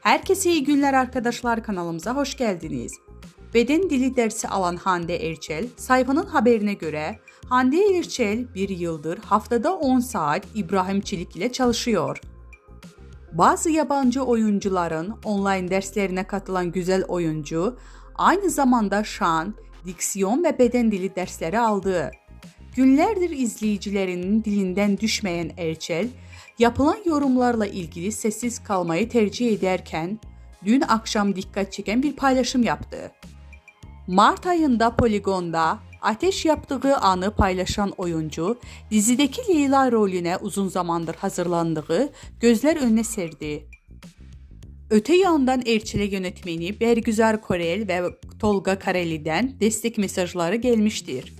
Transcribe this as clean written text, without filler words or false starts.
Herkese iyi günler arkadaşlar, kanalımıza hoş geldiniz. Beden dili dersi alan Hande Erçel, sayfanın haberine göre Hande Erçel bir yıldır haftada 10 saat İbrahim Çelik ile çalışıyor. Bazı yabancı oyuncuların online derslerine katılan güzel oyuncu, aynı zamanda şan, diksiyon ve beden dili dersleri aldı. Günlerdir izleyicilerinin dilinden düşmeyen Erçel, yapılan yorumlarla ilgili sessiz kalmayı tercih ederken, dün akşam dikkat çeken bir paylaşım yaptı. Mart ayında Polygon'da ateş yaptığı anı paylaşan oyuncu, dizideki Leyla rolüne uzun zamandır hazırlandığı gözler önüne serdi. Öte yandan Erçel'e yönetmeni Bergüzar Korel ve Tolga Kareli'den destek mesajları gelmiştir.